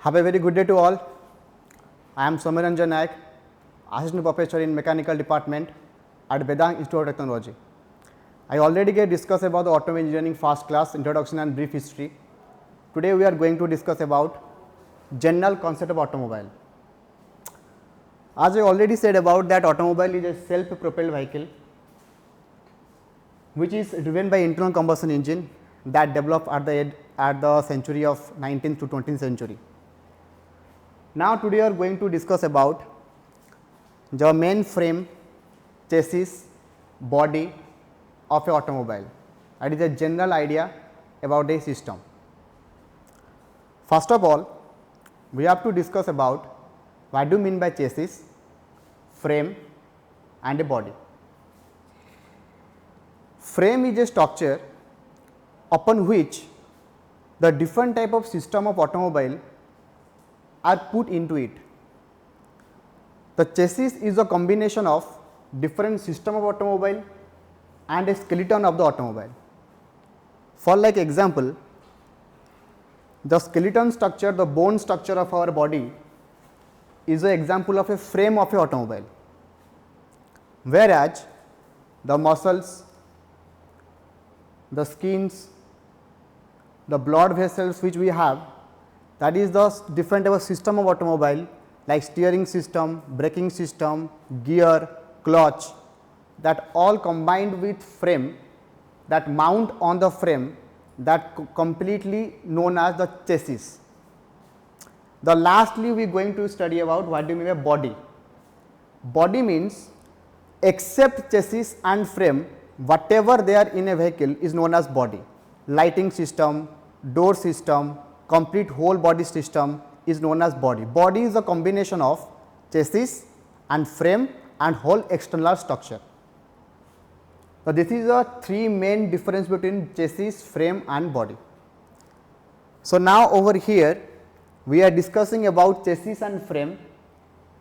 Have a very good day to all. I am Somaranjan Naik, Assistant Professor in Mechanical Department at Vedang Institute of Technology. I already discussed about the automobile engineering first class introduction and brief history. Today we are going to discuss about general concept of automobile. As I already said about that automobile is a self-propelled vehicle which is driven by internal combustion engine that developed at the century of 19th to 20th century. Now today we are going to discuss about the main frame, chassis, body of a automobile. That is a general idea about a system. First of all, we have to discuss about what do you mean by chassis, frame and a body. Frame is a structure upon which the different type of system of automobile are put into it. The chassis is a combination of different system of automobile and a skeleton of the automobile. For like example, the skeleton structure, the bone structure of our body is an example of a frame of a automobile, whereas the muscles, the skins, the blood vessels which we have, that is the different type of system of automobile like steering system, braking system, gear, clutch, that all combined with frame that mount on the frame that completely known as the chassis. The lastly we are going to study about what do you mean by body. Body means except chassis and frame, whatever they are in a vehicle is known as body. Lighting system, door system, complete whole body system is known as body. Body is a combination of chassis and frame and whole external structure. So, this is the three main difference between chassis, frame and body. So, now over here we are discussing about chassis and frame.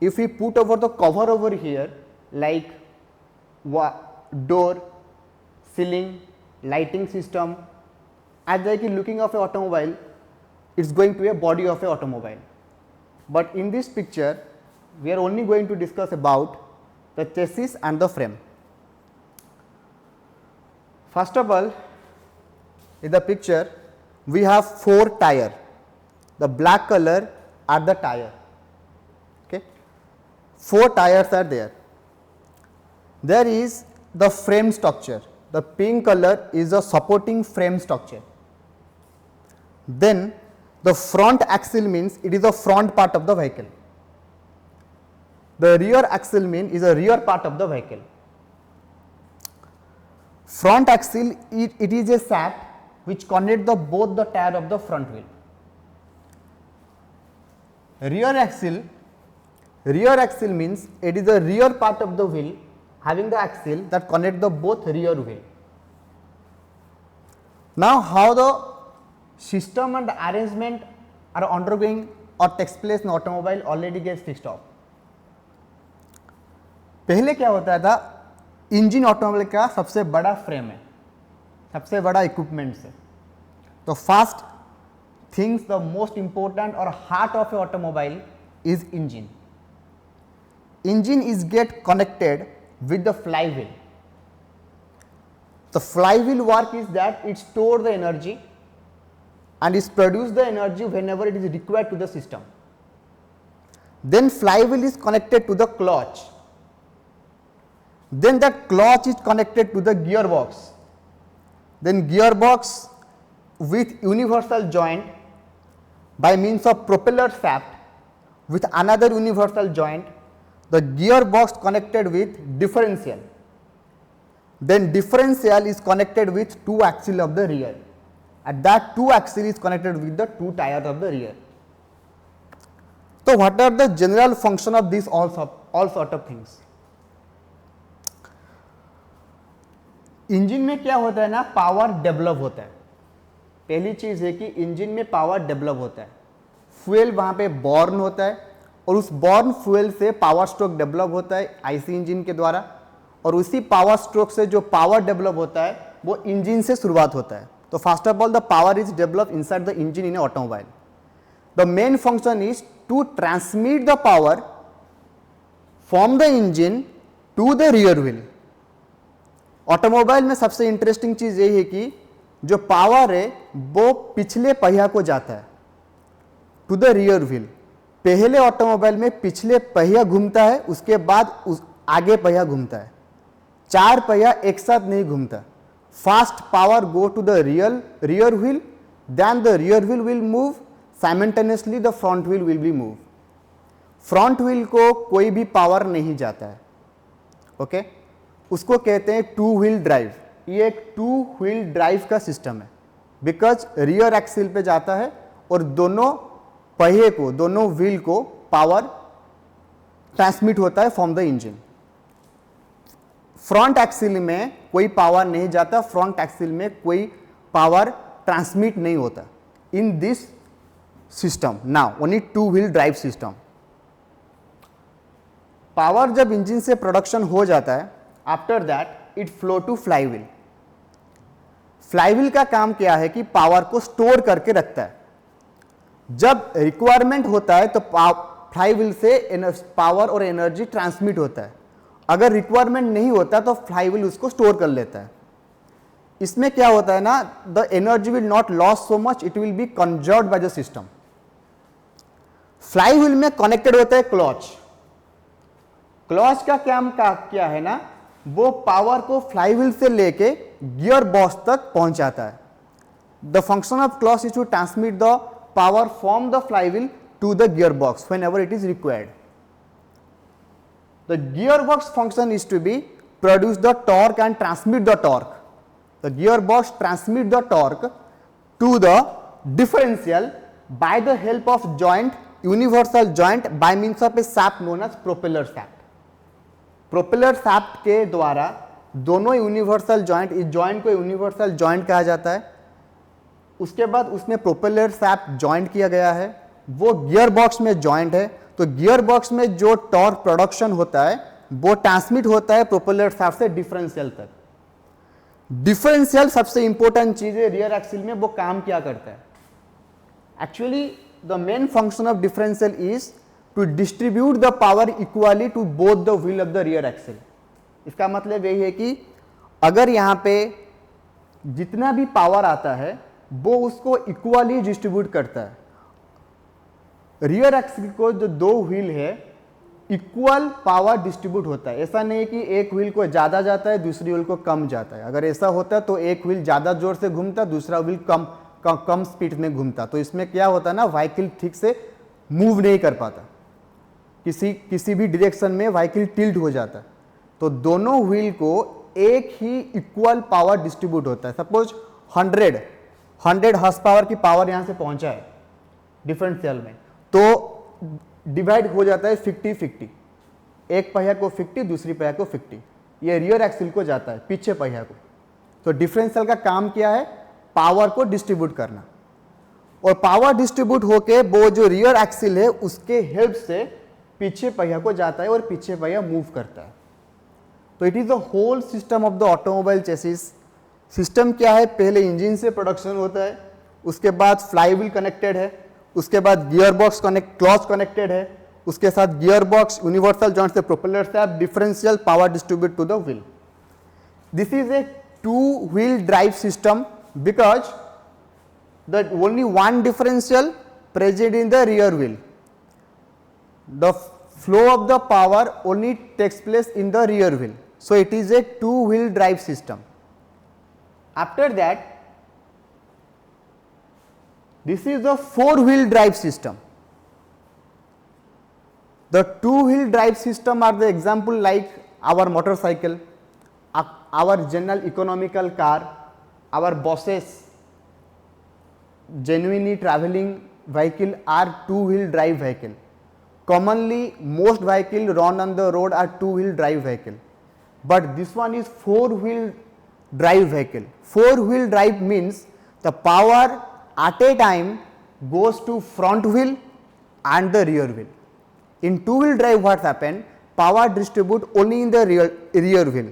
If we put over the cover over here like door, ceiling, lighting system, as like looking of an automobile, it is going to be a body of an automobile. But in this picture, we are only going to discuss about the chassis and the frame. First of all, in the picture, we have 4 tires. The black color are the tire. Okay. 4 tires are there. There is the frame structure. The pink color is the supporting frame structure. Then the front axle means it is the front part of the vehicle. The rear axle means is a rear part of the vehicle. Front axle it is a shaft which connect both the tire of the front wheel. Rear axle means it is the rear part of the wheel having the axle that connect the both rear wheel. Now how the system and arrangement are undergoing or takes place in automobile already gets fixed off. पहले क्या होता था, engine automobile का सबसे बड़ा frame है, सबसे बड़ा इक्विपमेंट्स है. तो first things the most important और heart of a automobile is engine. Engine is get connected with the flywheel. The flywheel work is that it stores the energy and it produces the energy whenever it is required to the system. Then flywheel is connected to the clutch. Then that clutch is connected to the gearbox. Then gearbox with universal joint by means of propeller shaft with another universal joint. The gearbox connected with differential, then differential is connected with 2 axle of the rear, and that 2 axle is connected with the 2 tires of the rear. So, what are the general function of these all sort of things? Engine में क्या होता है ना, power develop होता है. पहली चीज है कि इंजन में पावर डेवलप होता है, फ्यूल वहां पे बॉर्न होता है और उस बॉर्न फ्यूल से पावर स्ट्रोक डेवलप होता है आईसी इंजन के द्वारा, और उसी पावर स्ट्रोक से जो पावर डेवलप होता है वो इंजन से शुरुआत होता है. तो first of all the power is develop inside the engine in a automobile. The main function is to transmit the power from the engine to the rear wheel. Automobile में सबसे इंटरेस्टिंग चीज यही है कि जो पावर है वो पिछले पहिया को जाता है, टू द रियर व्हील। पहले ऑटोमोबाइल में पिछले पहिया घूमता है, उसके बाद आगे पहिया घूमता है, चार पहिया एक साथ नहीं घूमता। Fast power go to the rear wheel, then the rear wheel will move, simultaneously the front wheel will be move. Front wheel को कोई भी पावर नहीं जाता है, ओके उसको कहते हैं टू व्हील ड्राइव। ये एक टू व्हील ड्राइव का सिस्टम है, बिकॉज रियर एक्सिल पे जाता है और दोनों पहिए को, दोनों व्हील को पावर ट्रांसमिट होता है from the engine. Front axle में कोई पावर नहीं जाता, फ्रंट एक्सिल में कोई पावर ट्रांसमिट नहीं होता in this system. Now only two wheel drive system. Power जब इंजन से प्रोडक्शन हो जाता है, after that it flow to flywheel. Flywheel का काम क्या है कि पावर को स्टोर करके रखता है। जब रिक्वायरमेंट होता है तो फ्लाईव्हील से पावर और एनर्जी ट्रांसमिट होता है। अगर रिक्वायरमेंट नहीं होता तो फ्लाईव्हील उसको स्टोर कर लेता है। इसमें क्या होता है ना, the energy will not loss so much, it will be conserved by the system. Flywheel में कनेक्टेड होता है क्लच। क्लच का काम क्या है ना, वो पावर को फ्लाईव्हील से लेके गियर बॉक्स तक पहुंचाता है। The function of clutch is to transmit the power from the flywheel to the gear box whenever it is required. The gearbox function is to be produce the torque and transmit the torque. The gearbox transmit the torque to the differential by the help of joint, universal joint by means of a shaft known as propeller shaft. Propeller shaft के द्वारा दोनों universal joint, इस joint को universal joint कहा जाता है। उसके बाद उसमें प्रोपेलर शाफ्ट जॉइंट किया गया है, वो गियर बॉक्स में जॉइंट है। तो गियर बॉक्स में जो टॉर्क प्रोडक्शन होता है वो ट्रांसमिट होता है प्रोपेलर शाफ्ट से डिफरेंशियल तक। डिफरेंशियल सबसे इंपॉर्टेंट चीज है रियर एक्सिल में, वो काम क्या करता है? Actually the main function of differential is to distribute the power equally to both the wheel of the rear axle. इसका मतलब यही है कि अगर यहां पे जितना भी पावर आता है वो उसको इक्वली डिस्ट्रीब्यूट करता है। रियर एक्सिल को जो दो व्हील है इक्वल पावर डिस्ट्रीब्यूट होता है। ऐसा नहीं कि एक व्हील को ज्यादा जाता है दूसरी व्हील को कम जाता है। अगर ऐसा होता तो एक व्हील ज्यादा जोर से घूमता, दूसरा व्हील कम स्पीड में घूमता। तो इसमें क्या होता ना, व्हीकल ठीक से मूव नहीं कर पाता, किसी भी डायरेक्शन में व्हीकल टिल्ट हो जाता। तो दोनों व्हील को एक ही इक्वल पावर डिस्ट्रीब्यूट होता है। सपोज 100 हॉर्स पावर की पावर यहां से पहुंचा है डिफरेंशियल में, तो डिवाइड हो जाता है 50-50, एक पहिया को 50, दूसरी पहिया को 50। ये रियर एक्सिल को जाता है, पीछे पहिया को। तो डिफरेंशियल का काम क्या है? पावर को डिस्ट्रीब्यूट करना। और पावर डिस्ट्रीब्यूट होके वो जो रियर एक्सिल है उसके हेल्प से पीछे पहिया को जाता है और पीछे पहिया मूव करता है। तो it is the whole system of the automobile chassis. System क्या है? पहले इंजन से प्रोडक्शन होता है, उसके बाद फ्लाईव्हील कनेक्टेड है, उसके बाद गियर बॉक्स क्लच कनेक्टेड है, उसके साथ गियर बॉक्स यूनिवर्सल जॉइंट से propeller shaft, differential, power distribute to the wheel. This is a two wheel drive system because the only one differential present in the rear wheel. The flow of the power only takes place in the rear wheel. So it is a two wheel drive system. After that, this is a four wheel drive system. The two wheel drive system are the example like our motorcycle, our general economical car, our buses. Genuinely traveling vehicle are two wheel drive vehicle. Commonly most vehicle run on the road are two wheel drive vehicle, but this one is four wheel drive vehicle. Four wheel drive means the power at a time goes to front wheel and the rear wheel. In two wheel drive what happen, power distribute only in the rear wheel.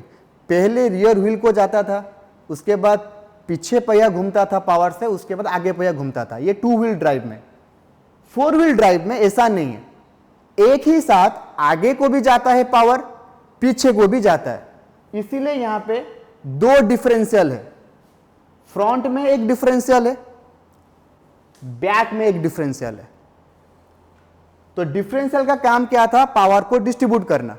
पहले rear wheel को जाता था, उसके बाद पीछे पहिया घूमता था पावर से, उसके बाद आगे पहिया घूमता था। ये टू व्हील ड्राइव में। फोर व्हील ड्राइव में ऐसा नहीं है, एक ही साथ आगे को भी जाता है पावर, पीछे को भी जाता है, इसीलिए यहां पे दो डिफरेंशियल है, फ्रंट में एक डिफरेंशियल है, बैक में एक डिफरेंशियल है। तो डिफरेंशियल का काम क्या था, पावर को डिस्ट्रीब्यूट करना।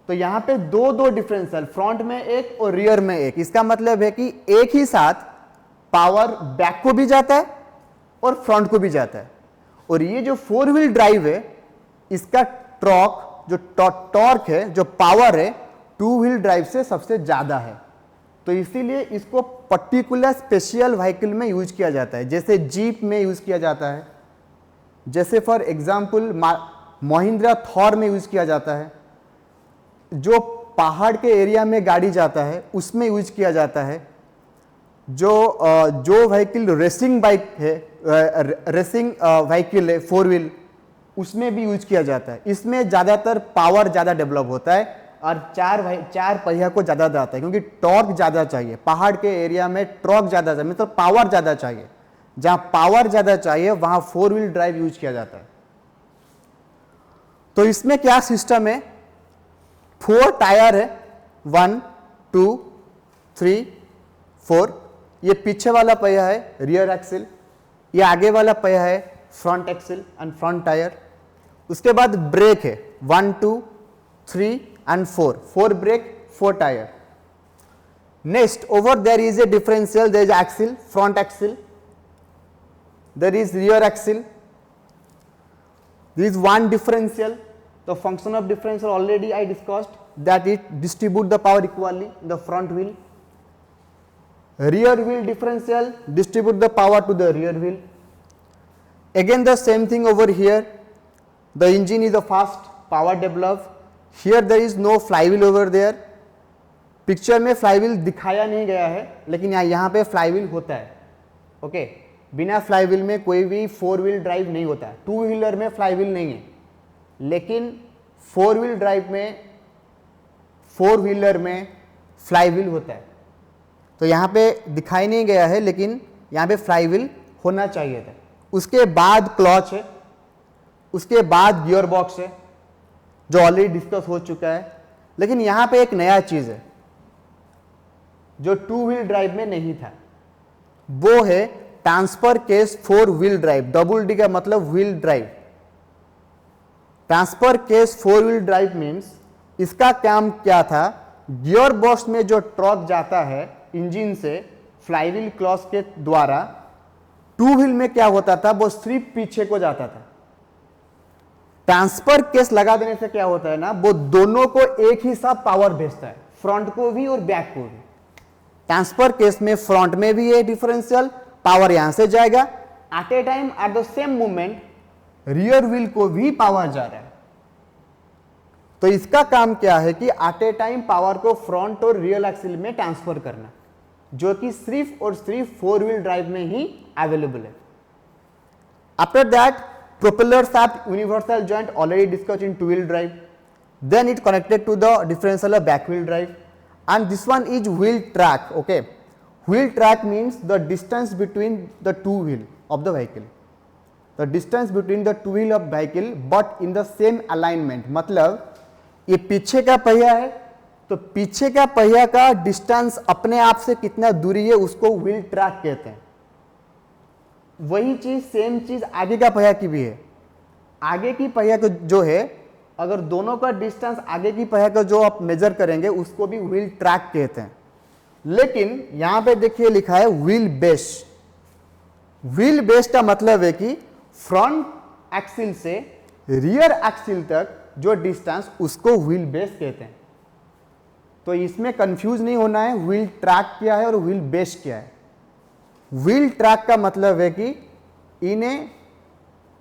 तो यहां पे दो दो डिफरेंशियल, फ्रंट में एक और रियर में एक, इसका मतलब है कि एक ही साथ पावर बैक को भी जाता है और फ्रंट को भी जाता है। और ये जो फोर व्हील ड्राइव है, इसका टॉर्क है, जो पावर है, टू व्हील ड्राइव से सबसे ज्यादा है। तो इसीलिए इसको पर्टिकुलर स्पेशल व्हीकल में यूज किया जाता है, जैसे जीप में यूज किया जाता है, जैसे फॉर एग्जांपल महिंद्रा थॉर में यूज किया जाता है, जो पहाड़ के एरिया में गाड़ी जाता है उसमें यूज किया जाता है, जो व्हीकल रेसिंग बाइक है, रेसिंग व्हीकल है फोर व्हील, उसमें भी यूज किया जाता है। इसमें ज़्यादातर पावर ज़्यादा डेवलप होता है और चार पहिया को ज़्यादा जाता है, क्योंकि टॉर्क ज़्यादा चाहिए। पहाड़ के एरिया में टॉर्क ज़्यादा चाहिए, मतलब पावर ज़्यादा चाहिए। जहाँ पावर ज़्यादा चाहिए वहाँ फोर व्हील ड्राइव यूज किया जाता है। तो इसमें क्या सिस्टम है, 4 टायर है, 1 2 3 4। ये पीछे वाला पहिया है रियर एक्सिल, ये आगे वाला पहिया है front axle and front tyre. उसके बाद ब्रेक है 1 2 3 and 4 brake 4 tyre. Next over there is a differential, there is axle, front axle, there is rear axle, there is one differential. The function of differential already I discussed, that it distribute the power equally in the front wheel. Rear wheel differential distribute the power to the rear wheel. Again the same thing over here, the engine is a fast, power develop. Here there is no flywheel over there. Picture में flywheel दिखाया नहीं गया है, लेकिन यहाँ पे flywheel होता है। ओके, बिना फ्लाईव्हील में कोई भी फोर व्हील ड्राइव नहीं होता है। टू व्हीलर में फ्लाईव्हील नहीं है, लेकिन फोर व्हील ड्राइव में, फोर व्हीलर में फ्लाईव्हील होता है। तो यहाँ पे दिखाई नहीं गया है, लेकिन यहाँ पे फ्लाईव्हील होना चाहिए था। उसके बाद क्लच है, उसके बाद गियर बॉक्स है, जो ऑलरेडी डिस्कस हो चुका है। लेकिन यहाँ पे एक नया चीज है जो टू व्हील ड्राइव में नहीं था, वो है transfer case four wheel drive. Double D का मतलब wheel drive. Transfer case four wheel drive means, इसका काम क्या था, गियर बॉक्स में जो टॉर्क जाता है इंजन से फ्लाईव्हील क्लच के द्वारा, टू व्हील में क्या होता था, वो सिर्फ पीछे को जाता था। ट्रांसफर केस लगा देने से क्या होता है ना, वो दोनों को एक ही साथ पावर भेजता है, फ्रंट को भी और बैक को भी। ट्रांसफर केस में फ्रंट में भी ये डिफरेंशियल पावर यहां से जाएगा, at a time at the same moment rear wheel को भी पावर जा रहा है। तो इसका काम क्या है कि एट ए टाइम पावर को फ्रंट और रियर एक्सिल में ट्रांसफर करना, जो कि सिर्फ और सिर्फ फोर व्हील ड्राइव में ही अवेलेबल है। After that propeller shaft universal joint already discussed in two wheel drive, then it connected to the differential of back wheel drive, and this one is wheel track. Okay, wheel track means the distance between the two wheel of the vehicle, the distance between the two wheel of vehicle but in the same alignment। मतलब ये पीछे का पहिया है, तो पीछे का पहिया का डिस्टेंस अपने आप से कितना दूरी है उसको व्हील ट्रैक कहते हैं। वही चीज, सेम चीज आगे का पहिया की भी है। आगे की पहिया को जो है, अगर दोनों का डिस्टेंस आगे की पहिया का जो आप मेजर करेंगे उसको भी व्हील ट्रैक कहते हैं। लेकिन यहां पे देखिए लिखा है व्हील बेस। व्हील बेस का मतलब है कि फ्रंट एक्सिल से रियर एक्सिल तक जो डिस्टेंस, उसको व्हील बेस कहते हैं। तो इसमें कंफ्यूज नहीं होना है, व्हील ट्रैक क्या है और व्हील बेस क्या है। व्हील ट्रैक का मतलब है कि in a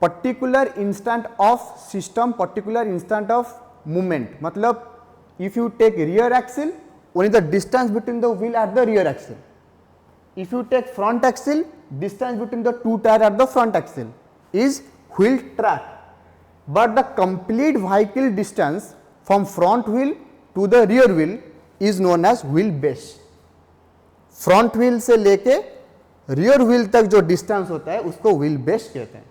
particular instant of system, particular instant of movement, मतलब if you take rear axle, only the distance between the wheel at the rear axle. If you take front axle, distance between the two tyre at the front axle is wheel track. But the complete vehicle distance from front wheel to the rear wheel is known as wheel base. Front wheel से लेके rear wheel तक जो distance होता है उसको wheel base कहते हैं।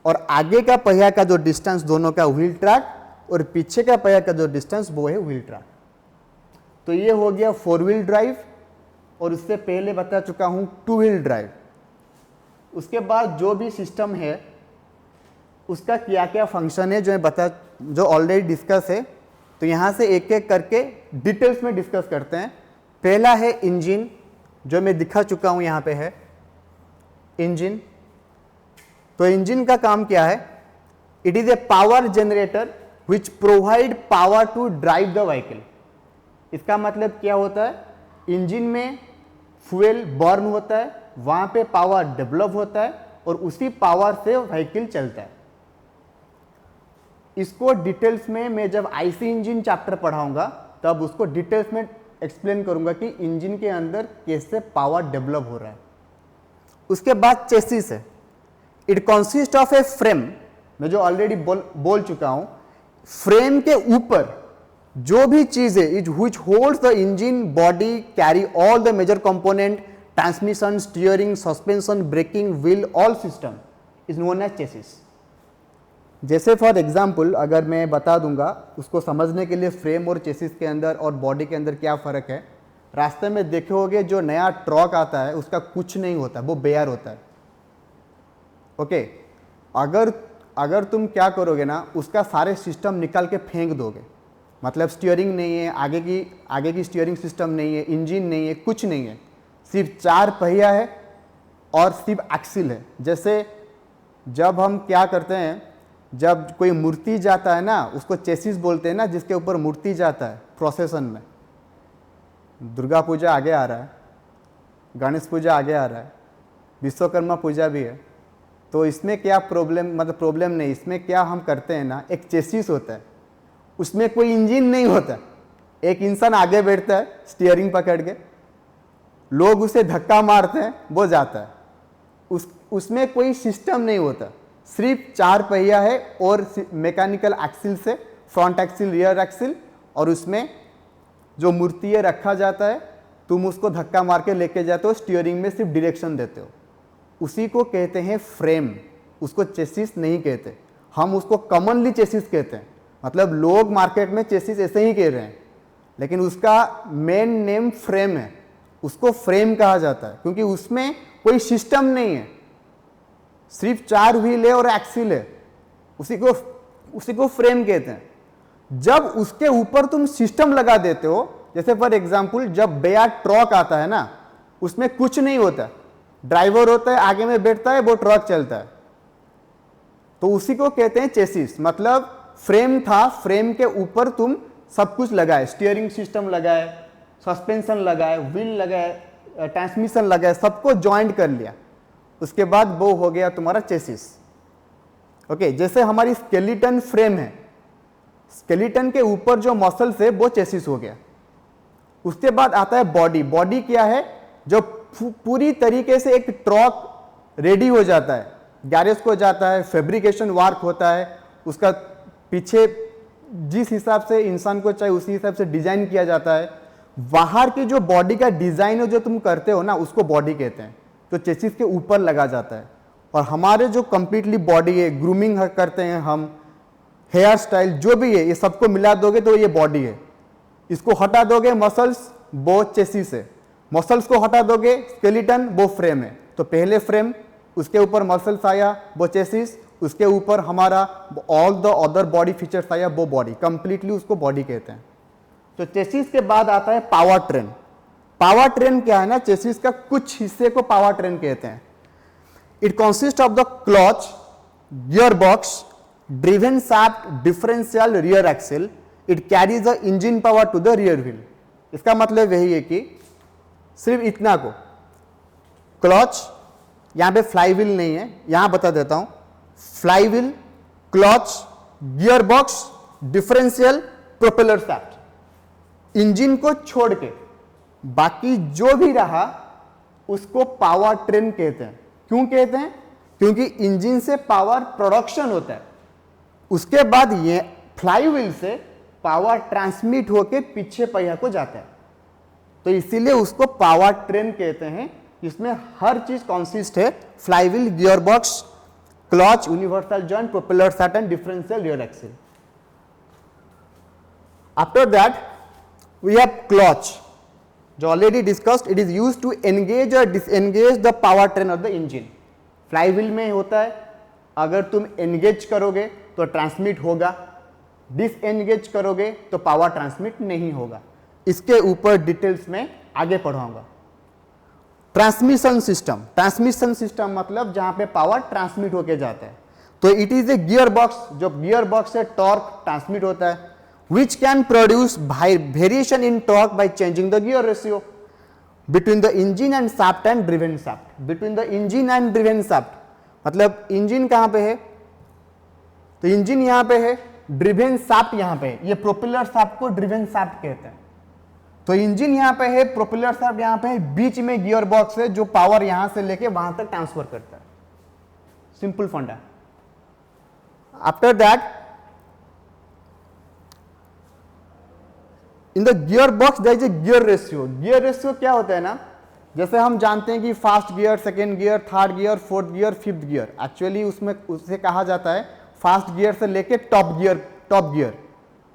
और आगे का पहिया का जो डिस्टेंस दोनों का व्हील ट्रैक और पीछे का पहिया का जो डिस्टेंस वो है व्हील ट्रैक। तो ये हो गया 4 व्हील ड्राइव, और उससे पहले बता चुका हूं 2 व्हील ड्राइव। उसके बाद जो भी सिस्टम है उसका क्या क्या फंक्शन है जो ऑलरेडी डिस्कस है। तो यहाँ से एक एक करके डिटेल्स में डिस्कस करते हैं। पहला है इंजन, जो मैं दिखा चुका हूँ, यहाँ पे है इंजन। तो इंजन का काम क्या है? It is a power generator which provide power to drive the vehicle. इसका मतलब क्या होता है? इंजन में फ्यूल बर्न होता है, वहां पे पावर डेवलप होता है और उसी पावर से व्हीकल चलता है। इसको डिटेल्स में मैं जब आईसी इंजन चैप्टर पढ़ाऊंगा तब उसको डिटेल्स में एक्सप्लेन करूंगा कि इंजन के अंदर कैसे पावर डेवलप हो रहा है। उसके बाद चेसिस है। It consist of a frame, मैं जो ऑलरेडी बोल चुका हूं। फ्रेम के ऊपर जो भी चीज है is which holds the engine body carry all the major component, transmission, steering, suspension, braking, wheel, all system is known as chassis. जैसे फॉर एग्जाम्पल अगर मैं बता दूंगा उसको समझने के लिए फ्रेम और चेसिस के अंदर और बॉडी के अंदर क्या फ़र्क है। रास्ते में देखे होगे जो नया ट्रक आता है उसका कुछ नहीं होता, वो बेयर होता है। ओके, अगर तुम क्या करोगे ना, उसका सारे सिस्टम निकाल के फेंक दोगे, मतलब स्टीयरिंग नहीं है, आगे की स्टीयरिंग सिस्टम नहीं है, इंजन नहीं है, कुछ नहीं है, सिर्फ 4 पहिया है और सिर्फ एक्सिल है। जैसे जब हम क्या करते हैं, जब कोई मूर्ति जाता है ना उसको चेसिस बोलते हैं ना, जिसके ऊपर मूर्ति जाता है प्रोसेसन में। दुर्गा पूजा आगे आ रहा है, गणेश पूजा आगे आ रहा है, विश्वकर्मा पूजा भी है। तो इसमें क्या प्रॉब्लम नहीं, इसमें क्या हम करते हैं ना, एक चेसिस होता है, उसमें कोई इंजन नहीं होता, एक इंसान आगे बैठता है स्टीयरिंग पकड़ के, लोग उसे धक्का मारते हैं, वो जाता है। उसमें कोई सिस्टम नहीं होता, सिर्फ 4 पहिया है और मैकेनिकल एक्सिल से, फ्रंट एक्सिल, रियर एक्सिल, और उसमें जो मूर्ति है रखा जाता है, तुम उसको धक्का मार के लेके जाते हो, स्टीयरिंग में सिर्फ डायरेक्शन देते हो। उसी को कहते हैं फ्रेम, उसको चेसिस नहीं कहते, हम उसको कॉमनली चेसिस कहते हैं। मतलब लोग मार्केट में चेसिस ऐसे ही कह रहे हैं, लेकिन उसका मेन नेम फ्रेम है, उसको फ्रेम कहा जाता है क्योंकि उसमें कोई सिस्टम नहीं है, सिर्फ 4 व्हील है और एक्सिल है, उसी को फ्रेम कहते हैं। जब उसके ऊपर तुम सिस्टम लगा देते हो, जैसे फॉर एग्जांपल जब बड़ा ट्रक आता है ना, उसमें कुछ नहीं होता, ड्राइवर होता है, आगे में बैठता है, वो ट्रक चलता है, तो उसी को कहते हैं चेसिस। मतलब फ्रेम था, फ्रेम के ऊपर तुम सब कुछ लगाए, स्टीयरिंग सिस्टम लगाए, सस्पेंशन लगाए, व्हील लगाए, ट्रांसमिशन लगाए, सबको ज्वाइंट कर लिया, उसके बाद वो हो गया तुम्हारा चेसिस। ओके, जैसे हमारी स्केलेटन फ्रेम है, स्केलेटन के ऊपर जो मसल्स है वो चेसिस हो गया। उसके बाद आता है बॉडी। बॉडी क्या है? जो पूरी तरीके से एक ट्रक रेडी हो जाता है, गैरेज को जाता है, फैब्रिकेशन वर्क होता है, उसका पीछे जिस हिसाब से इंसान को चाहिए उसी हिसाब से डिजाइन किया जाता है। बाहर की जो बॉडी का डिजाइन है जो तुम करते हो ना, उसको बॉडी कहते हैं, तो चेसिस के ऊपर लगा जाता है। और हमारे जो कंप्लीटली बॉडी है, ग्रूमिंग करते हैं हम, हेयर स्टाइल जो भी है, ये सबको मिला दोगे तो ये बॉडी है। इसको हटा दोगे मसल्स, वो चेसिस है। मसल्स को हटा दोगे स्केलेटन, वो फ्रेम है। तो पहले फ्रेम, उसके ऊपर मसल्स आया, वो चेसिस, उसके ऊपर हमारा all the other body features आया, वो बॉडी, कंप्लीटली उसको बॉडी कहते हैं। तो चेसिस के बाद आता है पावर ट्रेन। पावर ट्रेन क्या है ना, चेसिस का कुछ हिस्से को पावर ट्रेन कहते हैं। It consist of the clutch, gear box, driven shaft, differential, rear axle. It carries the engine power to the rear wheel. इसका मतलब यही है कि सिर्फ इतना को, क्लच, यहां पे फ्लाई व्हील नहीं है, यहां बता देता हूं, fly wheel, clutch, gear box, differential, propeller shaft, engine को छोड़ के बाकी जो भी रहा उसको पावर ट्रेन कहते हैं। क्यों कहते हैं? क्योंकि इंजन से पावर प्रोडक्शन होता है, उसके बाद ये फ्लाई व्हील से पावर ट्रांसमिट होके पीछे पहिया को जाता है, तो इसीलिए उसको पावर ट्रेन कहते हैं। इसमें हर चीज कॉन्सिस्ट है, fly wheel, gear box, clutch, universal joint, propeller shaft and differential rear axle. After that we have clutch, जो already discussed. It is used to engage or disengage the powertrain of the engine. Flywheel में होता है, अगर तुम engage करोगे तो transmit होगा, disengage करोगे तो पावर ट्रांसमिट नहीं होगा. इसके ऊपर डिटेल्स में आगे पढ़ाऊंगा. ट्रांसमिशन सिस्टम मतलब जहां पे पावर ट्रांसमिट होके जाता है. तो it is a gear box, जो गियर बॉक्स से टॉर्क ट्रांसमिट होता है, which can produce variation in torque by changing the gear ratio between the engine and shaft and driven shaft. Between the engine and driven shaft मतलब engine कहां पे है, तो engine यहां पे है, ड्रिवेन शाफ्ट यहां पे है. ये प्रोपेलर शाफ्ट को ड्रिवेन शाफ्ट कहते हैं. तो इंजन यहां पे है, प्रोपेलर शाफ्ट यहां पे है, बीच में गियर बॉक्स है जो पावर यहां से लेके वहां तक ट्रांसफर करता है. सिंपल फंडा. After that in the gear box there is a gear ratio. Gear ratio क्या होता है ना, जैसे हम जानते हैं कि first gear, second gear, third gear, fourth gear, fifth gear. Actually उसमें उसे कहा जाता है फास्ट गियर से लेके टॉप गियर.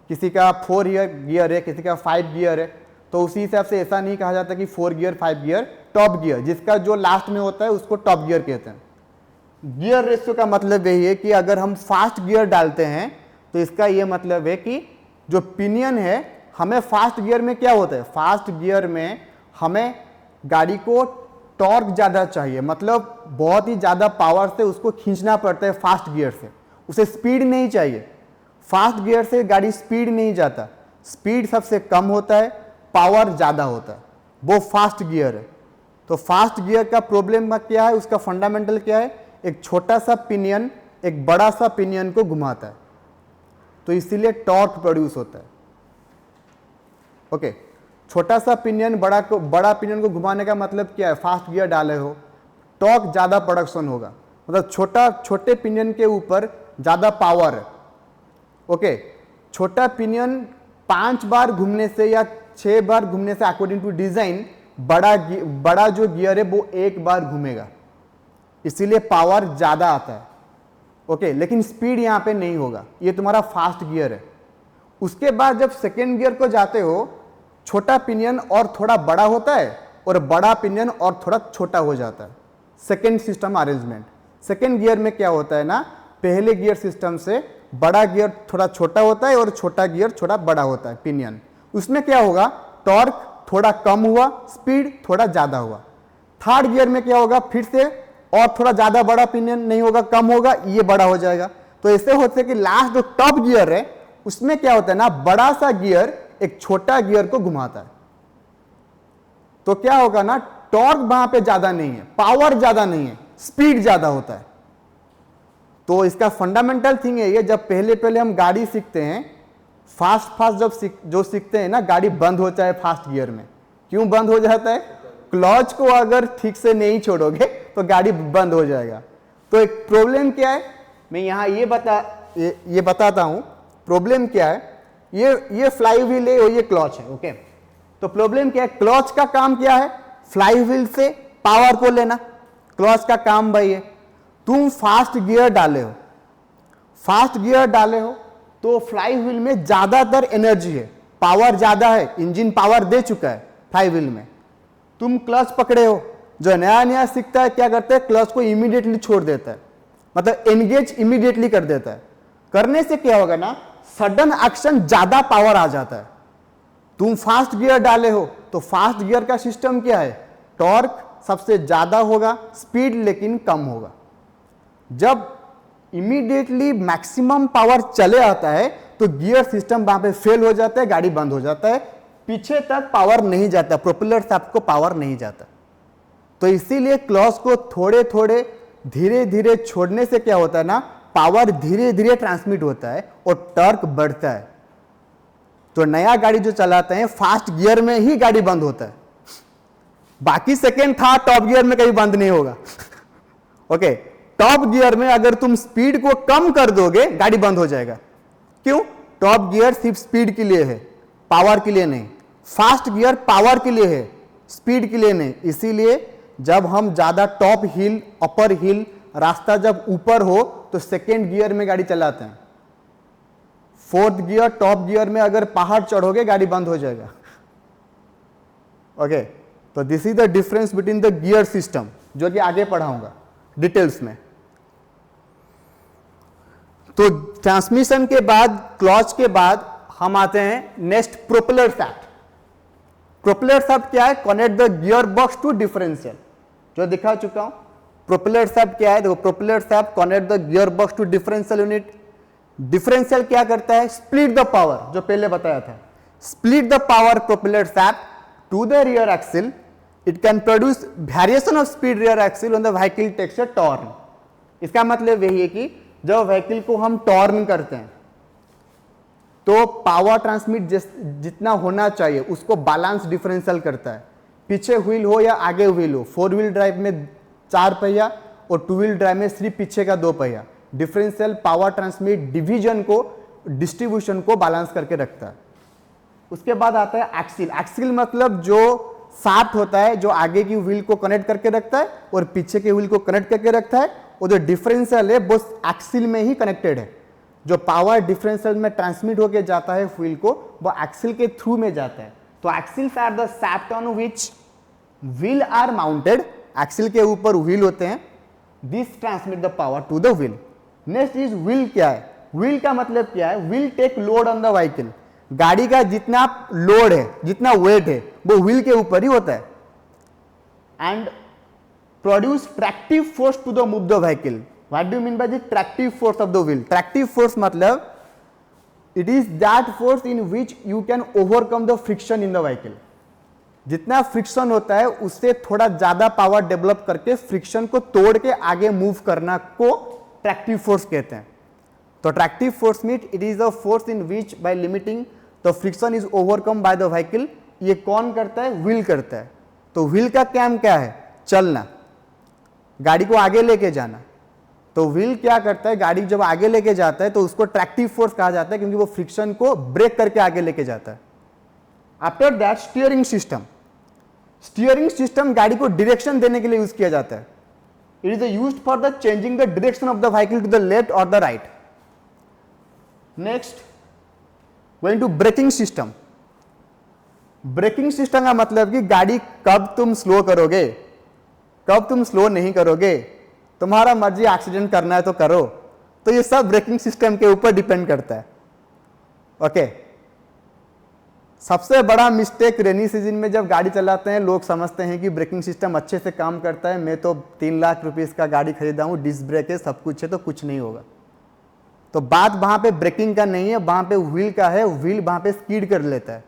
किसी का 4 गियर है, किसी का 5 गियर है, तो उसी हिसाब से ऐसा नहीं कहा जाता कि 4 गियर 5 गियर टॉप गियर. जिसका जो लास्ट में होता है उसको टॉप गियर कहते हैं. गियर रेशियो का मतलब यही है कि अगर हम फास्ट गियर डालते हैं तो इसका यह मतलब है कि जो पिनियन है, हमें फास्ट गियर में क्या होता है, फास्ट गियर में हमें गाड़ी को टॉर्क ज़्यादा चाहिए, मतलब बहुत ही ज़्यादा पावर से उसको खींचना पड़ता है फास्ट गियर से. उसे स्पीड नहीं चाहिए. फास्ट गियर से गाड़ी स्पीड नहीं जाता, स्पीड सबसे कम होता है, पावर ज़्यादा होता है. वो फास्ट गियर है. तो फास्ट गियर का प्रॉब्लम क्या है, उसका फंडामेंटल क्या है, एक छोटा सा पिनियन एक बड़ा सा पिनियन को घुमाता है, तो इसीलिए टॉर्क प्रोड्यूस होता है. ओके, छोटा सा पिनियन बड़ा पिनियन को घुमाने का मतलब क्या है, फास्ट गियर डाले हो, टॉर्क ज़्यादा प्रोडक्शन होगा, मतलब छोटे पिनियन के ऊपर ज़्यादा पावर है. ओके, छोटा पिनियन 5 बार घूमने से या 6 बार घूमने से अकॉर्डिंग टू डिजाइन बड़ा जो गियर है वो 1 बार घूमेगा, इसीलिए पावर ज़्यादा आता है. ओके, लेकिन स्पीड यहाँ पे नहीं होगा. ये तुम्हारा फास्ट गियर है. उसके बाद जब सेकेंड गियर को जाते हो, छोटा पिनियन और थोड़ा बड़ा होता है और बड़ा पिनियन और थोड़ा छोटा हो जाता है. Second system arrangement. Second gear में क्या होता है ना, पहले गियर सिस्टम से बड़ा गियर थोड़ा छोटा होता है और छोटा गियर थोड़ा बड़ा होता है पिनियन. उसमें क्या होगा, टॉर्क थोड़ा कम हुआ, स्पीड थोड़ा ज़्यादा हुआ. थर्ड गियर में क्या होगा, फिर से और थोड़ा ज़्यादा बड़ा पिनियन नहीं होगा, कम होगा, ये बड़ा हो जाएगा. तो ऐसे होते कि लास्ट जो टॉप गियर है उसमें क्या होता है ना, बड़ा सा गियर एक छोटा गियर को घुमाता है. तो क्या होगा ना, टॉर्क वहां पे ज्यादा नहीं है, पावर ज्यादा नहीं है, स्पीड ज्यादा होता है. तो इसका फंडामेंटल थिंग है ये, जब पहले हम गाड़ी सीखते हैं, फास्ट जब सीखते हैं ना, गाड़ी बंद होता है फास्ट गियर में. क्यों बंद हो जाता है, क्लच को अगर ठीक से नहीं छोड़ोगे तो गाड़ी बंद हो जाएगा. तो एक प्रॉब्लम क्या है, मैं यहां ये बताता हूं प्रॉब्लम क्या है. ये फ्लाईव्हील है और ये क्लच है. ओके, तो प्रॉब्लम क्या है, क्लच का काम क्या है, फ्लाईव्हील से पावर को लेना. क्लच का काम भाई है, तुम फास्ट गियर डाले हो तो फ्लाईव्हील में ज्यादातर एनर्जी है, पावर ज्यादा है, इंजन पावर दे चुका है फ्लाईव्हील में. तुम क्लच पकड़े हो, जो नया सीखता है क्या करता है, क्लच को इमीडिएटली छोड़ देता है, मतलब एंगेज इमीडिएटली कर देता है. करने से क्या होगा ना, सडन एक्शन, ज्यादा पावर आ जाता है. तुम फास्ट गियर डाले हो तो फास्ट गियर का सिस्टम क्या है, टॉर्क सबसे ज्यादा होगा, स्पीड लेकिन कम होगा. जब इमीडिएटली मैक्सिमम पावर चले आता है तो गियर सिस्टम वहां पे फेल हो जाता है, गाड़ी बंद हो जाता है, पीछे तक पावर नहीं जाता, प्रोपेलर शाफ्ट को पावर नहीं जाता. तो इसीलिए क्लच को थोड़े थोड़े धीरे धीरे छोड़ने से क्या होता है ना, पावर धीरे धीरे ट्रांसमिट होता है और टॉर्क बढ़ता है. तो नया गाड़ी जो चलाते हैं फास्ट गियर में ही गाड़ी बंद होता है, बाकी सेकेंड थर्ड टॉप गियर में कभी बंद नहीं होगा. ओके, टॉप गियर में अगर तुम स्पीड को कम कर दोगे गाड़ी बंद हो जाएगा. क्यों, टॉप गियर सिर्फ स्पीड के लिए है, पावर के लिए नहीं. फास्ट गियर पावर के लिए है, स्पीड के लिए नहीं. इसीलिए जब हम ज्यादा टॉप हिल, अपर हिल रास्ता जब ऊपर हो तो सेकेंड गियर में गाड़ी चलाते हैं, फोर्थ गियर टॉप गियर में अगर पहाड़ चढ़ोगे गाड़ी बंद हो जाएगा। ओके, तो this is the difference between the gear system, जो कि आगे पढ़ाऊंगा डिटेल्स में। तो ट्रांसमिशन के बाद, क्लच के बाद हम आते हैं next propeller shaft. Propeller shaft क्या है? Connect the gear box to differential, जो दिखा चुका हूं। प्रोपेलर शाफ्ट क्या है? देखो, propeller shaft connect the gear box to differential unit. Differential क्या करता है? स्प्लिट द पावर, जो पहले बताया था। Split the power propeller shaft to the rear axle, it can produce variation of speed rear axle on the vehicle takes a turn. इसका मतलब यही है कि जब व्हीकल को हम टॉर्न करते हैं तो पावर ट्रांसमिट जितना होना चाहिए उसको बैलेंस डिफरेंशियल करता है। पीछे व्हील हो या आगे व्हील हो, 4 व्हील ड्राइव में 4 पहिया और 2 व्हील ड्राइव में सिर्फ पीछे का 2 पहिया, डिफरेंशियल पावर ट्रांसमिट डिवीजन को, डिस्ट्रीब्यूशन को बैलेंस करके रखता है। उसके बाद आता है एक्सिल। एक्सिल मतलब जो शाफ्ट होता है जो आगे की व्हील को कनेक्ट करके रखता है और पीछे के व्हील को कनेक्ट करके रखता है, और जो डिफरेंशियल है वो एक्सिल में ही कनेक्टेड है। जो पावर डिफरेंशियल में ट्रांसमिट होके जाता है व्हील को, वो एक्सिल के थ्रू में जाता है। तो axles are the shaft on which wheel are mounted. Axle के ऊपर व्हील होते हैं, this transmit the power to the wheel. Next is wheel. क्या है व्हील? का मतलब क्या है? Wheel take load on the vehicle. गाड़ी का जितना लोड है, जितना वेट है, वो व्हील के ऊपर ही होता है। And produce tractive force to the move the vehicle. What do you mean by the tractive force of the wheel? Tractive force मतलब it is that force in which you can overcome the friction in the vehicle. जितना friction होता है उससे थोड़ा ज्यादा power develop करके friction को तोड़ के आगे मूव करना को ट्रैक्टिव फोर्स कहते हैं। तो tractive force meet it is a force in which by limiting the friction is overcome by the vehicle. ये कौन करता है? व्हील करता है। तो व्हील का काम क्या है? चलना, गाड़ी को आगे लेके जाना। तो व्हील क्या करता है? गाड़ी जब आगे लेके जाता है तो उसको ट्रैक्टिव फोर्स कहा जाता है, क्योंकि वो फ्रिक्शन को ब्रेक करके आगे लेके जाता है। After that steering system. Steering system गाड़ी को डायरेक्शन देने के लिए यूज किया जाता है। It is used for the changing the direction of the vehicle to the left और the right. Next going to braking system. Braking system का मतलब कि गाड़ी कब तुम स्लो करोगे, कब तुम स्लो नहीं करोगे, तुम्हारा मर्जी, एक्सीडेंट करना है तो करो। तो ये सब ब्रेकिंग सिस्टम के ऊपर डिपेंड करता है। ओके, सबसे बड़ा मिस्टेक रेनी सीजन में जब गाड़ी चलाते हैं, लोग समझते हैं कि ब्रेकिंग सिस्टम अच्छे से काम करता है, मैं तो 3 लाख रुपीस का गाड़ी खरीदा हूं, डिस्क ब्रेक है, सब कुछ है, तो कुछ नहीं होगा। तो बात वहां पे ब्रेकिंग का नहीं है, वहां पे व्हील का है। व्हील वहां पे स्कीड कर लेता है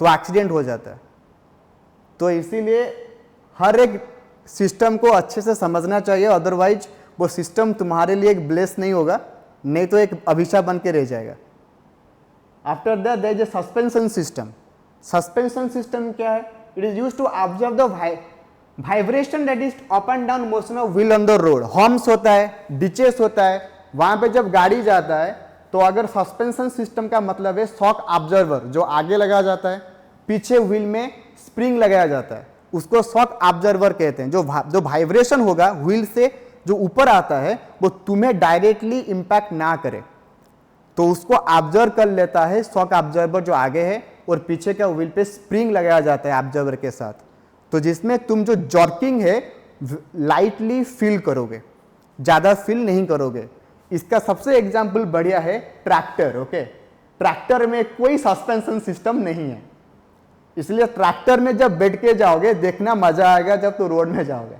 तो एक्सीडेंट हो जाता है। तो इसीलिए हर एक सिस्टम को अच्छे से समझना चाहिए, अदरवाइज वो सिस्टम तुम्हारे लिए एक ब्लेस नहीं होगा, नहीं तो एक अभिशाप बन के रह जाएगा। After that there is a suspension system. Suspension system क्या है? It is used to observe the vibration that is up and down motion of wheel on the road. Horns होता है, डिचेस होता है, वहां पे जब गाड़ी जाता है तो अगर सस्पेंशन सिस्टम का मतलब है शॉक ऑब्जर्वर, जो आगे लगाया जाता है, पीछे व्हील में स्प्रिंग लगाया जाता है, उसको शॉक ऑब्जर्वर कहते हैं। जो वाइब्रेशन होगा व्हील से जो ऊपर आता है वो तुम्हें डायरेक्टली इंपैक्ट ना करे, तो उसको ऑब्जर्व कर लेता है शॉक ऑब्जर्वर जो आगे है, और पीछे का व्हील पे स्प्रिंग लगाया जाता है ऑब्जर्वर के साथ, तो जिसमें तुम जो जॉर्किंग है लाइटली फील करोगे, ज्यादा फील नहीं करोगे। इसका सबसे एग्जाम्पल बढ़िया है ट्रैक्टर। ओके, ट्रैक्टर में कोई सस्पेंशन सिस्टम नहीं है, इसलिए ट्रैक्टर में जब बैठ के जाओगे देखना मजा आएगा जब तुम रोड में जाओगे,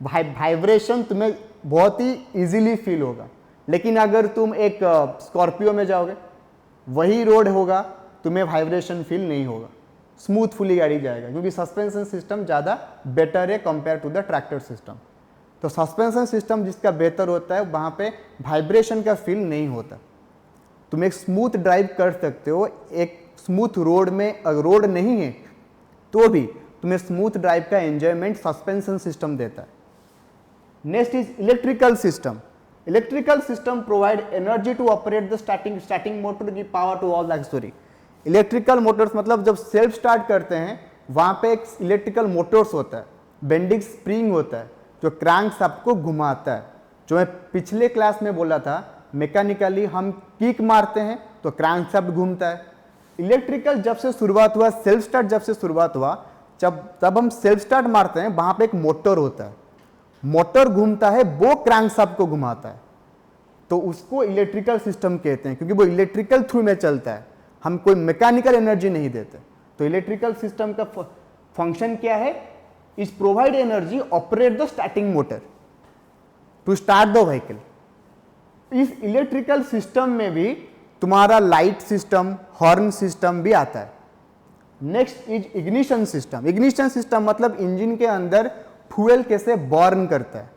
वाइब्रेशन तुम्हें बहुत ही इजीली फील होगा। लेकिन अगर तुम एक स्कॉर्पियो में जाओगे, वही रोड होगा, तुम्हें वाइब्रेशन फील नहीं होगा, स्मूथफुली गाड़ी जाएगा, क्योंकि सस्पेंशन सिस्टम ज़्यादा बेटर है compare to the tractor system. तो सस्पेंशन सिस्टम जिसका बेहतर होता है वहाँ पे वाइब्रेशन का फील नहीं होता, तुम एक स्मूथ ड्राइव कर सकते हो। एक स्मूथ रोड में अगर रोड नहीं है तो भी तुम्हें स्मूथ ड्राइव का एंजॉयमेंट सस्पेंशन सिस्टम देता है। Next is electrical system. Electrical system provide energy to operate the starting motor, give power to all the accessory. Electrical motors मतलब जब सेल्फ स्टार्ट करते हैं वहां पे एक इलेक्ट्रिकल मोटर्स होता है, बेंडिंग स्प्रिंग होता है जो क्रैंक शाफ्ट को घुमाता है। जो मैं पिछले क्लास में बोला था, मैकेनिकली हम किक मारते हैं तो क्रैंकशाफ्ट घूमता है। इलेक्ट्रिकल जब से शुरुआत हुआ, सेल्फ स्टार्ट जब से शुरुआत हुआ, तब हम सेल्फ स्टार्ट मारते हैं, वहां पे एक मोटर होता है, मोटर घूमता है, वो क्रैंकशाफ्ट को घुमाता है, तो उसको इलेक्ट्रिकल सिस्टम कहते हैं, क्योंकि वो इलेक्ट्रिकल थ्रू में चलता है, हम कोई मैकेनिकल एनर्जी नहीं देते। तो इलेक्ट्रिकल सिस्टम का फंक्शन क्या है? Is provide energy, operate the starting motor to start the vehicle. इस इलेक्ट्रिकल सिस्टम में भी तुम्हारा लाइट सिस्टम, हॉर्न सिस्टम भी आता है। Next is ignition system. Ignition system मतलब इंजन के अंदर फ्यूल कैसे बर्न करता है,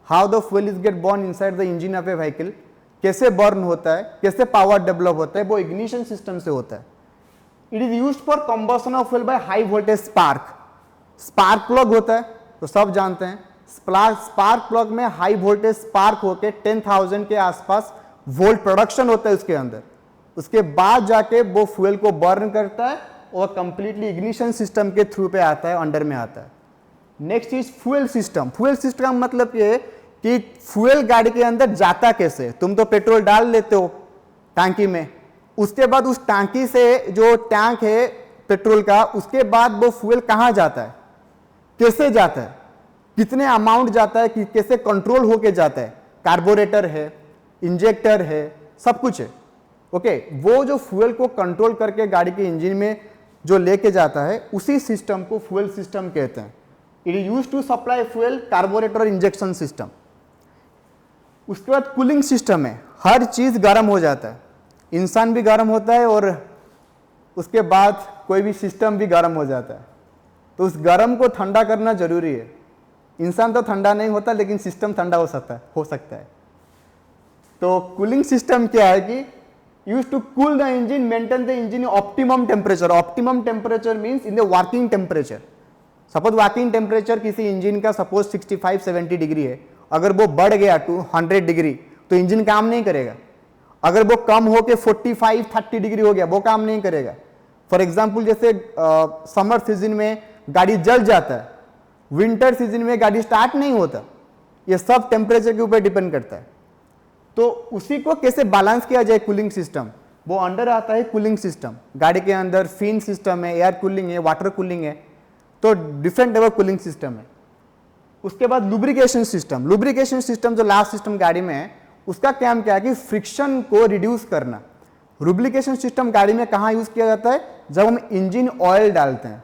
how the fuel is get burn inside the engine of A vehicle, कैसे बर्न होता है, कैसे पावर डेवलप होता है, वो इग्निशन सिस्टम से होता है। It is used for combustion of fuel by high voltage spark. Spark plug होता है तो सब जानते हैं, स्पार्क प्लग में हाई वोल्टेज स्पार्क होके 10,000 के आसपास वोल्ट प्रोडक्शन होता है उसके अंदर, उसके बाद जाके वो फ्यूल को बर्न करता है और कंप्लीटली इग्निशन सिस्टम के थ्रू पे आता है, अंडर में आता है। Next is fuel system. Fuel system मतलब ये कि फ्यूल गाड़ी के अंदर जाता कैसे। तुम तो पेट्रोल डाल लेते हो टैंकी में, उसके बाद उस टैंकी से जो टैंक है पेट्रोल का, उसके बाद वो फ्यूल कहाँ जाता है, कैसे जाता है, कितने अमाउंट जाता है, कि कैसे कंट्रोल होके जाता है, कार्बोरेटर है, इंजेक्टर है, सब कुछ है। ओके, वो जो फ्यूल को कंट्रोल करके गाड़ी के इंजन में जो लेके जाता है, उसी सिस्टम को फ्यूल सिस्टम कहते हैं। It is used to supply fuel, carburettor और इंजेक्शन सिस्टम। उसके बाद कूलिंग सिस्टम है, हर चीज गर्म हो जाता है, इंसान भी गर्म होता है और उसके बाद कोई भी सिस्टम भी गर्म हो जाता है, तो उस गर्म को ठंडा करना जरूरी है। इंसान तो ठंडा नहीं होता, लेकिन सिस्टम ठंडा हो सकता है। तो कूलिंग सिस्टम क्या है कि use to cool the engine, maintain the engine optimum temperature. Optimum temperature means in the working temperature. Suppose working temperature किसी इंजन का सपोज 65-70 डिग्री है, अगर वो बढ़ गया टू 100 डिग्री तो इंजन काम नहीं करेगा। अगर वो कम होके 45-30 डिग्री हो गया, वो काम नहीं करेगा। फॉर एग्जाम्पल जैसे समर सीजन में गाड़ी जल जाता है, विंटर सीजन में गाड़ी स्टार्ट नहीं होता, ये सब टेम्परेचर के ऊपर डिपेंड करता है। तो उसी को कैसे बैलेंस किया जाए, कूलिंग सिस्टम, वो अंडर आता है कूलिंग सिस्टम। गाड़ी के अंदर फैन सिस्टम है, एयर कूलिंग है, वाटर कूलिंग है, तो different type of cooling system है। उसके बाद लुब्रिकेशन सिस्टम। लुब्रिकेशन सिस्टम जो लास्ट सिस्टम गाड़ी में है, उसका काम क्या है कि फ्रिक्शन को रिड्यूस करना। लुब्रिकेशन सिस्टम गाड़ी में कहाँ यूज किया जाता है? जब हम इंजन ऑयल डालते हैं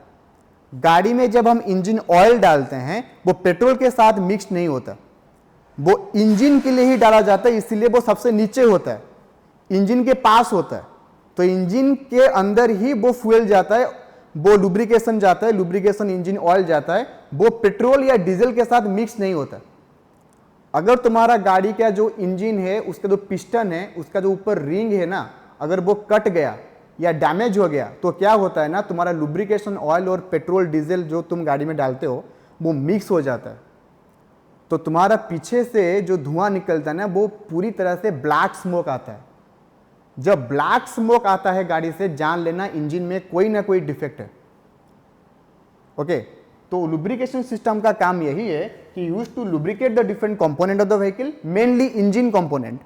गाड़ी में, जब हम इंजन ऑयल डालते हैं वो पेट्रोल के साथ मिक्स नहीं होता, वो इंजन के लिए ही डाला जाता है, इसलिए वो सबसे नीचे होता है, इंजन के पास होता है। तो इंजन के अंदर ही वो फ्यूल जाता है, वो लुब्रिकेशन जाता है, लुब्रिकेशन इंजन ऑयल जाता है, वो पेट्रोल या डीजल के साथ मिक्स नहीं होता। अगर तुम्हारा गाड़ी का जो इंजन है, उसका जो पिस्टन है, उसका जो ऊपर रिंग है ना, अगर वो कट गया या डैमेज हो गया तो क्या होता है ना, तुम्हारा लुब्रिकेशन ऑयल और पेट्रोल डीजल जो तुम गाड़ी में डालते हो वो मिक्स हो जाता है। तो तुम्हारा पीछे से जो धुआं निकलता है ना, वो पूरी तरह से ब्लैक स्मोक आता है। जब ब्लैक स्मोक आता है गाड़ी से, जान लेना इंजन में कोई ना कोई डिफेक्ट है। ओके, तो लुब्रिकेशन सिस्टम का काम यही है कि use to lubricate the different component of the vehicle, mainly engine component,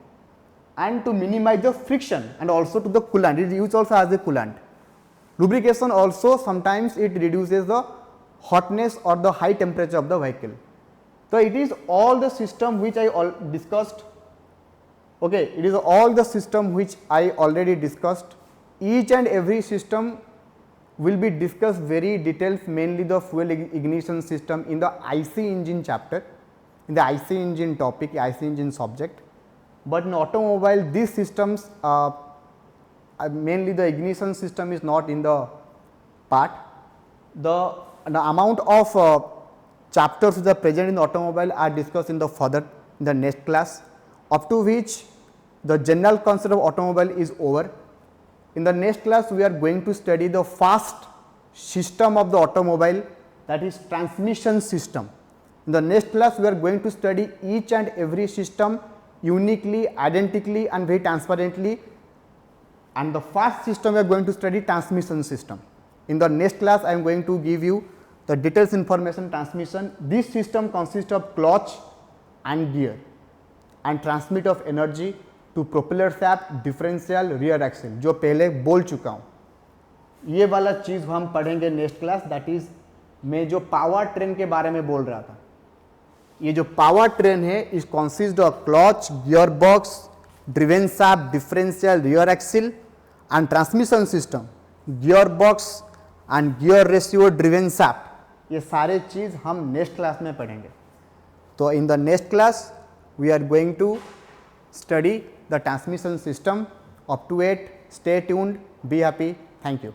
and to minimize the friction and also to the coolant. It is used also as a coolant. Lubrication also sometimes it reduces the hotness or the high temperature of the vehicle. So it is all the system which I discussed. Okay, it is all the system which I already discussed. Each and every system will be discussed very details, mainly the fuel ignition system in the IC engine chapter, in the IC engine topic, IC engine subject. But in automobile, these systems, mainly the ignition system is not in the part. The amount of chapters that are present in the automobile are discussed in the next class, up to which the general concept of automobile is over. In the next class, we are going to study the first system of the automobile, that is transmission system. In the next class, we are going to study each and every system uniquely, identically and very transparently, and the first system we are going to study transmission system. In the next class I am going to give you the details information transmission. This system consists of clutch and gear. And transmit of energy to propeller shaft differential rear axle, जो पहले बोल चुका हूँ। ये वाला चीज़ हम पढ़ेंगे next class, that is मैं जो पावर ट्रेन के बारे में बोल रहा था। ये जो पावर ट्रेन है is consist of clutch, gear box, driven shaft, differential rear axle and transmission system, gear box and gear ratio driven shaft. ये सारे चीज़ हम नेक्स्ट क्लास में पढ़ेंगे। तो in the next class we are going to study the transmission system. Up to it, stay tuned, be happy, thank you.